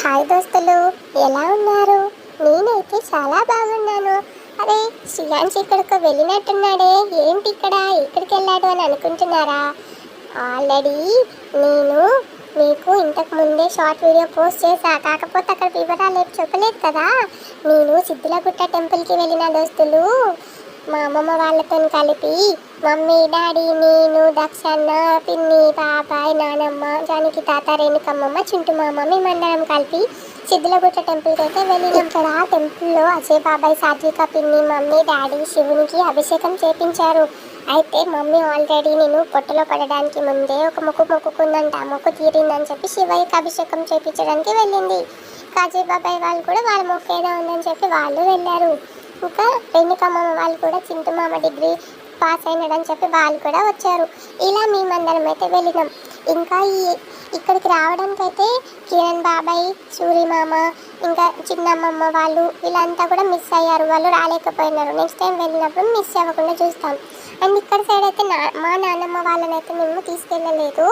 Hi దోస్తులు, ఎలా ఉన్నారు? నేనైతే చాలా బాగున్నాను. అరే, శ్రీయాన్స్ ఇక్కడికి వెళ్ళినట్టున్నాడే, ఏంటి ఇక్కడికి వెళ్ళాడు అని అనుకుంటున్నారా? ఆల్రెడీ నేను మీకు ఇంతకు ముందే షార్ట్ వీడియో పోస్ట్ చేశా, కాకపోతే అక్కడ వివరాలు ఏం చెప్పలేదు కదా. నేను సిద్ధిలగుట్ట టెంపుల్కి వెళ్ళిన దోస్తులు, మా అమ్మమ్మ వాళ్ళతో కలిపి మమ్మీ, డాడీ, నేను, దక్షన్న, పిన్ని, బాబాయ్, నానమ్మ, జానకి తాత, రేణుకమ్మమ్మ, చింటు మామ మేమందరం కలిపి సిద్ధిలగుట్ట టెంపుల్కి అయితే వెళ్ళినాం. ఇక్కడ టెంపుల్లో అజయ్ బాబాయ్, సాత్విక, పిన్ని, మమ్మీ, డాడీ శివునికి అభిషేకం చేపించారు. అయితే మమ్మీ ఆల్రెడీ నేను పొట్టలో పడడానికి ముందే ఒక మొక్కు మొక్కుకుందంట. మొక్కు తీరిందని చెప్పి శివయ్యకి అభిషేకం చేయించడానికి వెళ్ళింది. అజయ్ బాబాయ్ వాళ్ళు కూడా వాళ్ళ మొక్కు ఏదో ఉందని చెప్పి వాళ్ళు వెళ్ళారు. ఇంకా రేణుకమ్మమ్మ వాళ్ళు కూడా చింటు మామ డిగ్రీ పాస్ అయినాడని చెప్పి వాళ్ళు కూడా వచ్చారు. ఇలా మేమందరం అయితే వెళ్ళినాం. ఇంకా ఇక్కడికి రావడానికి అయితే కిరణ్ బాబాయ్, సూరి మామ, ఇంకా చిన్నమ్మమ్మ వాళ్ళు వీళ్ళంతా కూడా మిస్ అయ్యారు. వాళ్ళు రాలేకపోయినారు. నెక్స్ట్ టైం వెళ్ళినప్పుడు మిస్ అవ్వకుండా చూస్తాం. అండ్ ఇక్కడ సైడ్ అయితే మా నాన్నమ్మ వాళ్ళని అయితే మేము తీసుకెళ్ళలేదు,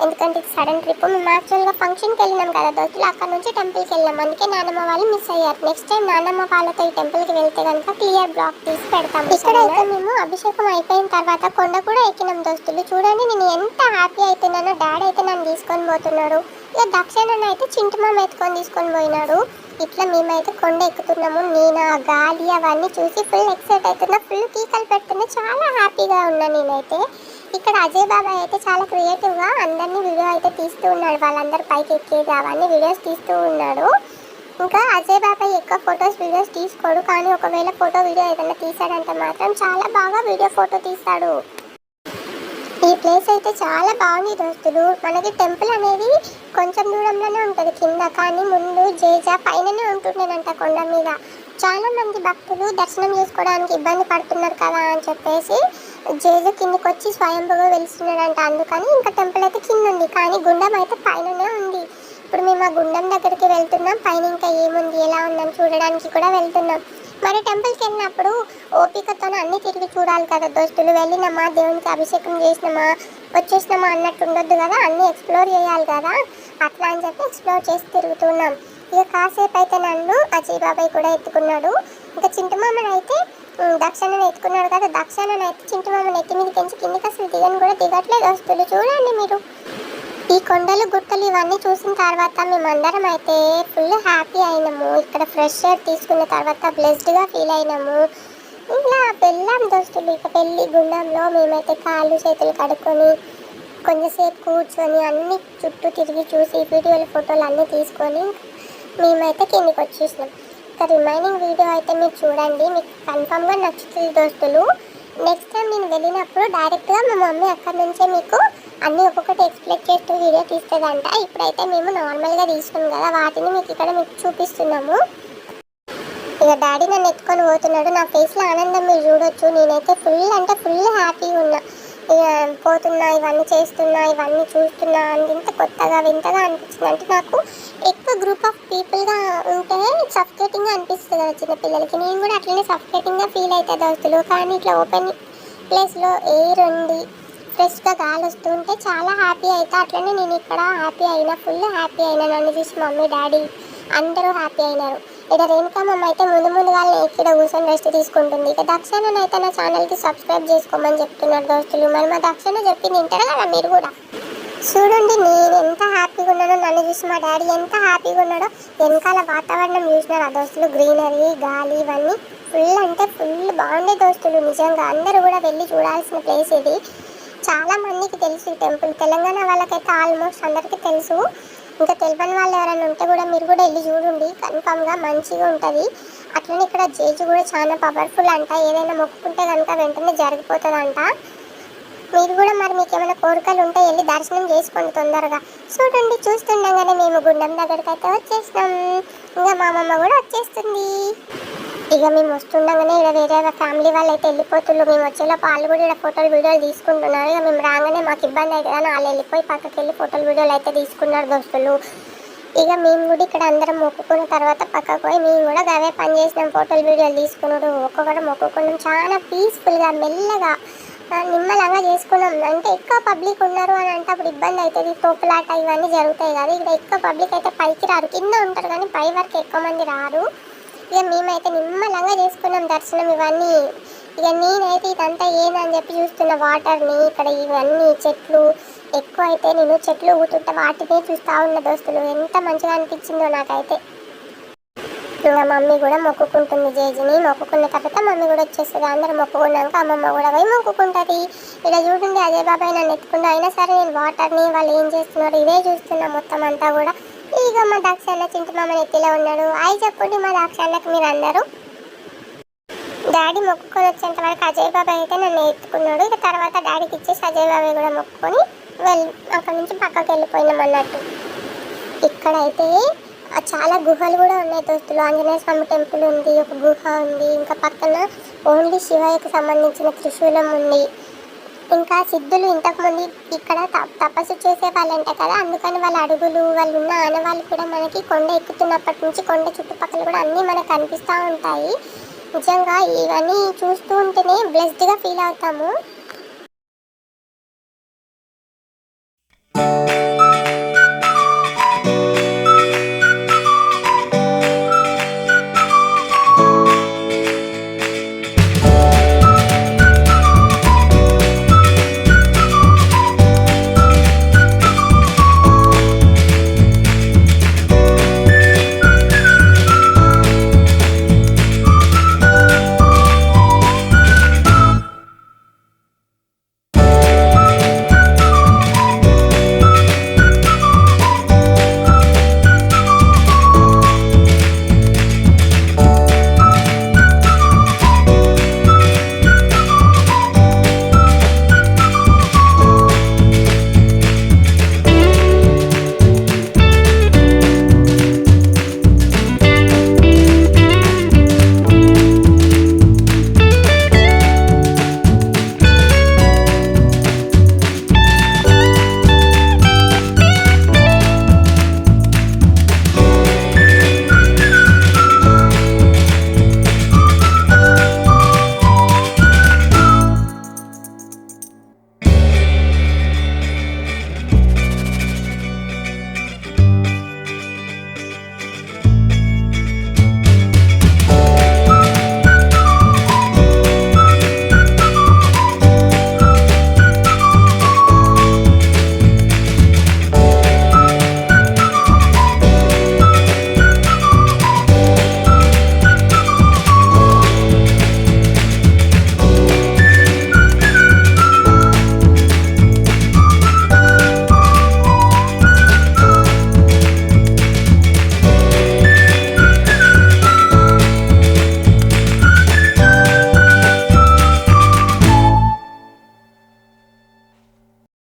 ఎందుకంటే ఇది సడన్ ట్రిప్. మేము యాక్చువల్గా ఫంక్షన్కి వెళ్ళినాం కదా దోస్తులు, అక్కడ నుంచి టెంపుల్కి వెళ్ళాం. అందుకే నాన్నమ్మ వాళ్ళు మిస్ అయ్యారు. నెక్స్ట్ టైం నాన్నమ్మ వాళ్ళతో ఈ టెంపుల్కి వెళ్తే కనుక క్లియర్ బ్లాక్ తీసి పెడతాం. ఇక్కడ అయితే మేము అభిషేకం అయిపోయిన తర్వాత కొండ కూడా ఎక్కినాం దోస్తులు. చూడండి నేను ఎంత హ్యాపీ అవుతున్నానో. డాడీ అయితే నన్ను తీసుకొని పోతున్నాడు, ఇక దక్షిణ అయితే చింటు మామ ఎత్తుకొని తీసుకొని పోయినాడు. ఇట్లా మేమైతే కొండ ఎక్కుతున్నాము. నేను ఆ గాలి అవన్నీ చూసి ఫుల్ ఎక్సైట్ అవుతున్నా, ఫుల్ కీకలు పెడుతున్నా, చాలా హ్యాపీగా ఉన్నా నేనైతే. ఇక్కడ అజయ్ బాబాయ్ అయితే చాలా క్రియేటివ్గా అందరినీ వీడియో అయితే తీస్తూ ఉన్నాడు. వాళ్ళందరూ పైకి ఎక్కేది అవన్నీ వీడియోస్ తీస్తూ ఉన్నాడు. ఇంకా అజయ్ బాబాయ్ ఎక్కువ ఫొటోస్ వీడియోస్ తీసుకోడు, కానీ ఒకవేళ ఫోటో వీడియో ఏదైనా తీసాడంటే మాత్రం చాలా బాగా వీడియో ఫోటో తీస్తాడు. ఈ ప్లేస్ అయితే చాలా బాగుంది దోస్తులు. మనకి టెంపుల్ అనేది కొంచెం దూరంలోనే ఉంటుంది కింద, కానీ ముందు జేజ పైననే ఉంటుండేనంట కొండ మీద. చాలా మంది భక్తులు దర్శనం చేసుకోవడానికి ఇబ్బంది పడుతున్నారు కదా అని చెప్పేసి జేజ కిందకి వచ్చి స్వయంభుగా వెలుస్తున్నాడంట. అందుకని ఇంకా టెంపుల్ అయితే కింద ఉంది, కానీ గుండం అయితే పైననే ఉంది. ఇప్పుడు మేము ఆ గుండం దగ్గరికి వెళ్తున్నాం. పైన ఇంకా ఏముంది, ఎలా ఉందని చూడడానికి కూడా వెళ్తున్నాం. మరి టెంపుల్కి వెళ్ళినప్పుడు ఓపికతో అన్నీ తిరిగి చూడాలి కదా దోస్తులు. వెళ్ళినామా, దేవునికి అభిషేకం చేసినామా, వచ్చేసినామా అన్నట్టు ఉండొద్దు కదా, అన్నీ ఎక్స్ప్లోర్ చేయాలి కదా. అట్లా అని చెప్పి ఎక్స్ప్లోర్ చేసి తిరుగుతున్నాం. ఇక కాసేపు అయితే నన్ను అజయ్ బాబాయ్ కూడా ఎత్తుకున్నాడు. ఇంకా చింటు మామని అయితే దక్షిణను ఎత్తుకున్నాడు కదా, దక్షిణను అయితే చింటు మామని ఎత్తి మీద కిందికి అసలు దిగని కూడా దిగట్లేదు దోస్తులు. చూడండి మీరు. ఈ కొండలు గుట్టలు ఇవన్నీ చూసిన తర్వాత మేమందరం అయితే ఫుల్ హ్యాపీ అయినాము. ఇక్కడ ఫ్రెష్ ఎయిర్ తీసుకున్న తర్వాత బ్లెస్డ్గా ఫీల్ అయినాము. ఇలా వెళ్ళాం దోస్తులు. ఇక పెళ్ళి గుండంలో మేమైతే కాళ్ళు చేతులు కడుక్కొని కొంచెంసేపు కూర్చొని అన్ని చుట్టూ తిరిగి చూసి వీడియోలు ఫోటోలు అన్నీ తీసుకొని మేమైతే కిందికి వచ్చేసినాం. ఇక రిమైనింగ్ వీడియో అయితే మీరు చూడండి, మీకు కన్ఫామ్గా నచ్చుతుంది దోస్తులు. నెక్స్ట్ టైం నేను వెళ్ళినప్పుడు డైరెక్ట్గా మా మమ్మీ అక్కడి నుంచే మీకు అన్నీ ఒక్కొక్కటి ఎక్స్ప్లెయిన్ చేస్తూ వీడియో తీస్తుందంట. ఇప్పుడైతే మేము నార్మల్గా తీసుకున్నాం కదా, వాటిని మీకు ఇక్కడ మీకు చూపిస్తున్నాము. ఇక డాడీ నన్ను ఎత్తుకొని పోతున్నాడు. నా ఫేస్లో ఆనందం మీరు చూడొచ్చు. నేనైతే ఫుల్ అంటే ఫుల్ హ్యాపీగా ఉన్నా. ఇక పోతున్నా, ఇవన్నీ చేస్తున్నా, ఇవన్నీ చూస్తున్నా, ఇంత కొత్తగా వింతగా అనిపించింది. అంటే నాకు ఎక్కువ గ్రూప్ ఆఫ్ పీపుల్గా ఉంటే సఫికేటింగ్గా అనిపిస్తుంది కదా చిన్నపిల్లలకి. నేను కూడా అట్లనే సఫికేటింగ్గా ఫీల్ అవుతుంది దోస్తులు. కానీ ఇట్లా ఓపెన్ ప్లేస్లో ఎయిర్ ఉండి ఫ్రెష్గా గాలి వస్తుంటే చాలా హ్యాపీ అవుతా. అట్లనే నేను ఇక్కడ హ్యాపీ అయినా, ఫుల్ హ్యాపీ అయినా. నన్ను చూసి మమ్మీ, డాడీ అందరూ హ్యాపీ అయినారు. ఇక రేణుకమ్మ అయితే ముందుగా ఇక్కడ కూర్చొని రెస్ట్ తీసుకుంటుంది. ఇక దక్షిణ అయితే నా ఛానల్కి సబ్స్క్రైబ్ చేసుకోమని చెప్తున్నారు దోస్తులు. మరి మా దక్షిణ చెప్పింది వింటారు కదా మీరు కూడా. చూడండి నేను ఎంత హ్యాపీగా ఉన్నానో, నన్ను చూసి మా డాడీ ఎంత హ్యాపీగా ఉన్నాడో. వెనకాల వాతావరణం చూసినారు ఆ దోస్తులు, గ్రీనరీ, గాలి ఇవన్నీ ఫుల్ అంటే ఫుల్ బాగుండే దోస్తులు. నిజంగా అందరూ కూడా వెళ్ళి చూడాల్సిన ప్లేస్ ఇది. చాలా మందికి తెలుసు ఈ టెంపుల్. తెలంగాణ వాళ్ళకైతే ఆల్మోస్ట్ అందరికీ తెలుసు. ఇంకా తెలియని వాళ్ళు ఎవరైనా ఉంటే కూడా మీరు కూడా వెళ్ళి చూడండి, కన్ఫామ్గా మంచిగా ఉంటుంది. అట్లనే ఇక్కడ జేజు కూడా చాలా పవర్ఫుల్ అంట. ఏదైనా మొక్కుకుంటే కనుక వెంటనే జరిగిపోతుందంట. మీరు కూడా మరి మీకు ఏమైనా కోరికలు ఉంటే వెళ్ళి దర్శనం చేసుకోండి తొందరగా. చూడండి, చూస్తుండగానే మేము గుండం దగ్గరికి అయితే వచ్చేసినాం. ఇంకా మా అమ్మమ్మ కూడా వచ్చేస్తుంది. ఇక మేము వస్తుండగానే ఇక్కడ వేరే ఫ్యామిలీ వాళ్ళు అయితే వెళ్ళిపోతున్నారు. మేము వచ్చేలోపు వాళ్ళు కూడా ఇక్కడ ఫోటోలు వీడియోలు తీసుకుంటున్నారు. ఇక మేము రాగానే మాకు ఇబ్బంది అవుతుందని వాళ్ళు వెళ్ళిపోయి పక్కకి వెళ్ళి ఫోటోలు వీడియోలు అయితే తీసుకున్నారు దోస్తులు. ఇక మేము కూడా ఇక్కడ అందరం మొక్కుకున్న తర్వాత పక్కకు పోయి మేము కూడా అవే పని చేసినాం, ఫోటోలు వీడియోలు తీసుకున్నాడు. ఒక్కొక్కటి మొక్కుకున్నాం. చాలా పీస్ఫుల్గా మెల్లగా నిమ్మలంగా చేసుకున్నాం. అంటే ఎక్కువ పబ్లిక్ ఉన్నారు అని అంటే అప్పుడు ఇబ్బంది అవుతుంది, తోపులాట ఇవన్నీ జరుగుతాయి కదా. ఇక్కడ ఎక్కువ పబ్లిక్ అయితే పైకి రారు, కింద ఉంటారు కానీ పై వరకు ఎక్కువ మంది రారు. ఇక మేమైతే నిమ్మలంగా చేసుకున్నాం దర్శనం ఇవన్నీ. ఇక నేనైతే ఇదంతా ఏందని చెప్పి చూస్తున్న వాటర్ని, ఇక్కడ ఇవన్నీ చెట్లు ఎక్కువ అయితే నేను చెట్లు ఊతుంటే వాటినే చూస్తూ ఉన్న దోస్తులు. ఎంత మంచిగా అనిపించిందో నాకైతే. ఇంకా మమ్మీ కూడా మొక్కుకుంటుంది జేజీని. మొక్కుకున్న తర్వాత మమ్మీ కూడా వచ్చేస్తుంది. అందరు మొక్కుకున్నాక అమ్మమ్మ కూడా పోయి మొక్కుకుంటుంది. ఇలా చూడండి అజయ్ బాబాయ్ నన్ను ఎత్తుకుంటూ అయినా సరే నేను వాటర్ని వాళ్ళు ఏం చేస్తున్నారు ఇవే చూస్తున్నా మొత్తం అంతా కూడా. ఇక మా దాక్షన్న చింటు మామ నెత్తిలో ఉన్నాడు. అయి చెప్పండి మా దాక్షన్నకు మీరు అందరూ. డాడీ మొక్కుకొని వచ్చేంత వరకు అజయ్ బాబాయ్ అయితే నన్ను ఎత్తుకున్నాడు. ఇక తర్వాత డాడీకి ఇచ్చేసి అజయ్ బాబాయ్ కూడా మొక్కుకొని అక్కడ నుంచి పక్కకి వెళ్ళిపోయినాం అన్నట్టు. ఇక్కడైతే చాలా గుహలు కూడా ఉన్నాయి దోస్తులు. ఆంజనేయ స్వామి టెంపుల్ ఉంది, ఒక గుహ ఉంది, ఇంకా పక్కన ఓన్లీ శివయ్యకు సంబంధించిన త్రిశూలం ఉంది. ఇంకా సిద్ధులు ఇంతకుముందు ఇక్కడ తపస్సు చేసే వాళ్ళంట కదా, అందుకని వాళ్ళ అడుగులు వాళ్ళు ఉన్న ఆనవాళ్ళు కూడా మనకి కొండ ఎక్కుతున్నప్పటి నుంచి కొండ చుట్టుపక్కల కూడా అన్నీ మనకు కనిపిస్తూ ఉంటాయి. నిజంగా ఇవన్నీ చూస్తూ ఉంటేనే బ్లెస్డ్గా ఫీల్ అవుతాము.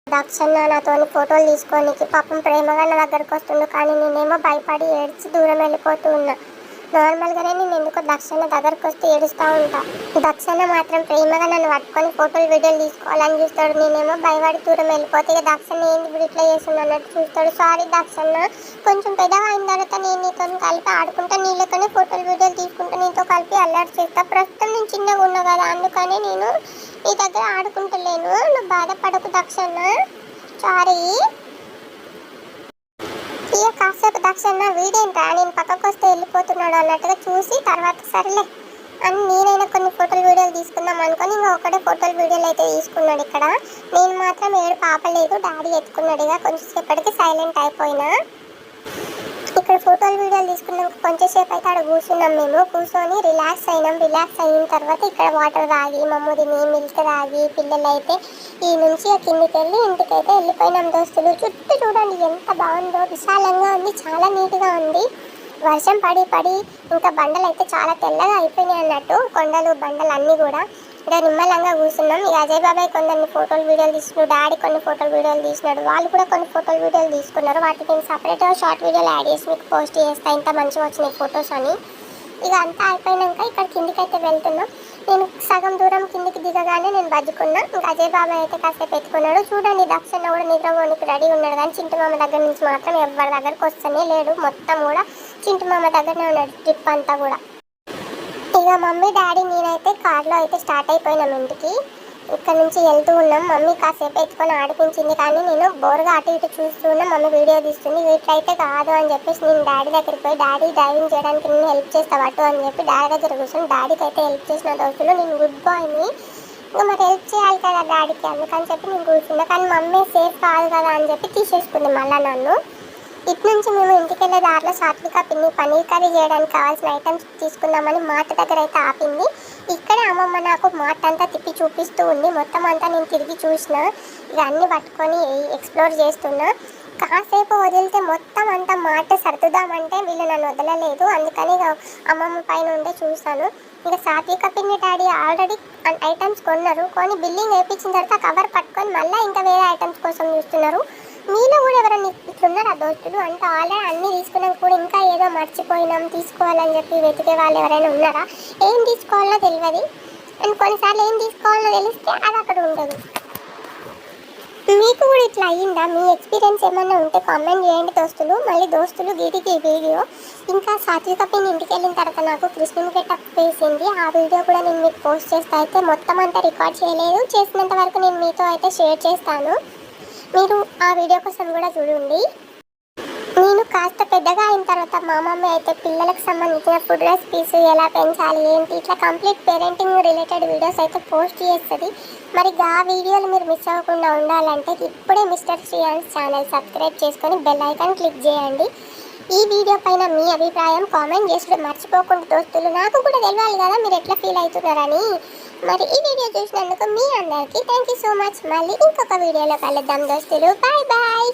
దాక్షన్న నాతో ఫోటోలు తీసుకోనికి పాపం ప్రేమగా నా దగ్గరకు వస్తుండు, కానీ నేనేమో భయపడి ఏడ్చి దూరం వెళ్ళిపోతూ ఉన్నా. నార్మల్గానే నేను ఎందుకో దక్షన్న దగ్గరకు వస్తే ఏడుస్తూ ఉంటా. దక్షన్న మాత్రం ప్రేమగా నన్ను పట్టుకొని ఫోటోలు వీడియోలు తీసుకోవాలని చూస్తాడు. నేనేమో భయపడి దూరం వెళ్ళిపోతే ఇక దక్షన్న ఏంది ఇప్పుడు ఇట్లా చేస్తున్నా అన్నట్టు చూస్తాడు. సారీ దక్షన్న, కొంచెం పెద్దగా అయిన తర్వాత నేను నీతో కలిపి ఆడుకుంటా, నీళ్ళతోనే ఫోటోలు వీడియోలు తీసుకుంటా, నీతో కలిపి అల్లరి చేస్తా. ప్రస్తుతం నేను చిన్నగా ఉన్నా కదా, అందుకని నేను నీ దగ్గర ఆడుకుంటలేను, నువ్వు బాధపడకు దక్షన్న, సారీ. ఇక కాసేపు దక్షన్న వీడేంట్రా నేను పక్కకు వస్తే వెళ్ళిపోతున్నాడు అన్నట్టుగా చూసి తర్వాత సరేలే అని నేనైనా కొన్ని ఫోటోలు వీడియోలు తీసుకుందాం అనుకొని ఇంకా ఒకటే ఫోటోలు వీడియోలు అయితే తీసుకున్నాడు. ఇక్కడ నేను మాత్రం ఏడుపు ఆపలేదు, డాడీ ఎత్తుకున్నాడు. ఇక కొంచెంసేపటికి సైలెంట్ అయిపోయినా. ఇక్కడ ఫోటోలు వీడియోలు తీసుకున్నాక కొంచెంసేపు అయితే అక్కడ కూర్చున్నాం. మేము కూర్చొని రిలాక్స్ అయినాం. రిలాక్స్ అయిన తర్వాత ఇక్కడ వాటర్ తాగి మమ్మూదిని మిల్క్ తాగి పిల్లలు అయితే ఈ నుంచి కిందికి వెళ్ళి ఇంటికైతే వెళ్ళిపోయినాం దోస్తులు. చుట్టూ చూడండి ఎంత బాగుందో, విశాలంగా ఉంది, చాలా నీట్గా ఉంది. వర్షం పడి పడి ఇంకా బండలు అయితే చాలా తెల్లగా అయిపోయినాయి అన్నట్టు, కొండలు బండలు అన్నీ కూడా. ఇక్కడ నిమ్మలంగా కూర్చున్నాం. ఇక అజయ్ బాబాయ్ కొందరిని ఫోటోలు వీడియోలు తీసుకున్నాడు, డాడీ కొన్ని ఫోటోలు వీడియోలు తీసినాడు, వాళ్ళు కూడా కొన్ని ఫోటోలు వీడియోలు తీసుకున్నారు. వాటికి నేను సపరేట్గా షార్ట్ వీడియోలు యాడ్ చేసి మీకు పోస్ట్ చేస్తాను, ఇంత మంచిగా వచ్చినాయి ఫొటోస్ అని. ఇక అంతా అయిపోయినాక ఇక్కడ కిందికి అయితే వెళ్తున్నాం. నేను సగం దూరం కిందికి దిగగానే నేను బజ్జుకున్నా. ఇంకా అజయ్ బాబాయ్ అయితే కాసేపు ఎత్తుకున్నాడు. చూడండి దక్షణ కూడా నిద్రపోనికి రెడీ ఉన్నాడు, కానీ చింటు మామ దగ్గర నుంచి మాత్రం ఎవరి దగ్గరకు వస్తూనే లేడు. మొత్తం కూడా చింటు మామ దగ్గరనే ఉన్నాడు ట్రిప్ అంతా కూడా. ఇక మమ్మీ డాడీ నేనైతే కార్లో అయితే స్టార్ట్ అయిపోయినాం ఇంటికి. ఇక్కడ నుంచి వెళ్తూ ఉన్నాం. మమ్మీ కాసేపు ఎత్తుకొని ఆడిపించింది, కానీ నేను బోర్గా అటు ఇటు చూస్తూ ఉన్నా. మమ్మీ వీడియో తీస్తుంది. వీటిలైతే కాదు అని చెప్పేసి నేను డాడీ దగ్గరికి పోయి, డాడీ డ్రైవింగ్ చేయడానికి నేను హెల్ప్ చేస్తావు అటు అని చెప్పి డాడీ దగ్గర కూర్చొని డాడీకి అయితే హెల్ప్ చేసిన దోస్తులు. నేను గుడ్ బాయ్ని, ఇంకా మరి హెల్ప్ చేయాలి కదా డాడీకి, అందుకని చెప్పి నేను కూర్చున్నా. కానీ మమ్మీ సేఫ్ కాదు కదా అని చెప్పి తీసేసుకుంది మళ్ళీ నన్ను. ఇటు నుంచి మేము ఇంటికి వెళ్ళే దారిలో సాత్విక పిన్ని పన్నీర్ కర్రీ చేయడానికి కావాల్సిన ఐటమ్స్ తీసుకుందామని మాట దగ్గర అయితే ఆపింది. ఇక్కడే అమ్మమ్మ నాకు మాట అంతా తిప్పి చూపిస్తూ ఉంది. మొత్తం అంతా నేను తిరిగి చూసిన, ఇక అన్నీ పట్టుకొని ఎక్స్ప్లోర్ చేస్తున్నా. కాసేపు వదిలితే మొత్తం అంతా మాట సర్దుదామంటే వీళ్ళు నన్ను వదలలేదు. అందుకని ఇక అమ్మమ్మ పైన ఉండే చూశాను. ఇక సాత్విక పిన్ని డాడీ ఆల్రెడీ ఐటమ్స్ కొన్నారు, కొని బిల్లింగ్ వేయించిన తర్వాత కవర్ పట్టుకొని మళ్ళీ ఇంకా వేరే ఐటమ్స్ కోసం చూస్తున్నారు. మీలో కూడా ఎవరైనా ఇట్లున్నారు ఆ దోస్తులు అంటే ఆల్రెడీ అన్నీ తీసుకున్నాక కూడా ఇంకా ఏదో మర్చిపోయినాం తీసుకోవాలని చెప్పి వెతికే వాళ్ళు ఎవరైనా ఉన్నారా? ఏం తీసుకోవాలో తెలియదు, అండ్ కొన్నిసార్లు ఏం తీసుకోవాలో తెలిస్తే అది అక్కడ ఉండదు. మీకు కూడా ఇట్లా అయ్యిందా? మీ ఎక్స్పీరియన్స్ ఏమన్నా ఉంటే కామెంట్ చేయండి దోస్తులు. మళ్ళీ దోస్తులు గీటికి వీడియో ఇంకా సాత్విక పిన్ ఇంటికి వెళ్ళిన తర్వాత నాకు కృష్ణుని గెటప్ వేసింది. ఆ వీడియో కూడా నేను మీకు పోస్ట్ చేస్తా. అయితే మొత్తం అంతా రికార్డ్ చేయలేదు, చేసినంత వరకు నేను మీతో అయితే షేర్ చేస్తాను. మీరు ఆ వీడియో కోసం కూడా చూడండి. నేను కాస్త పెద్దగా అయిన తర్వాత మా మమ్మీ అయితే పిల్లలకు సంబంధించిన ఫుడ్ రెసిపీస్ ఎలా పెంచాలి ఏంటి ఇట్లా కంప్లీట్ పేరెంటింగ్ రిలేటెడ్ వీడియోస్ అయితే పోస్ట్ చేస్తుంది. మరి ఆ వీడియోలు మీరు మిస్ అవ్వకుండా ఉండాలంటే ఇప్పుడే మిస్టర్ శ్రీయాన్స్ ఛానల్ సబ్స్క్రైబ్ చేసుకొని బెల్ ఐకాన్ క్లిక్ చేయండి. ఈ వీడియో పైన మీ అభిప్రాయం కామెంట్ చేసి మర్చిపోకుండా దోస్తులు. నాకు కూడా తెలియాలి కదా మీరు ఎట్లా ఫీల్ అవుతున్నారని. మరి ఈ వీడియో చూసినందుకు మీ అందరికీ థ్యాంక్ యూ సో మచ్. మళ్ళీ ఇంకొక వీడియోలో కలుద్దాం దోస్తులు. Bye bye.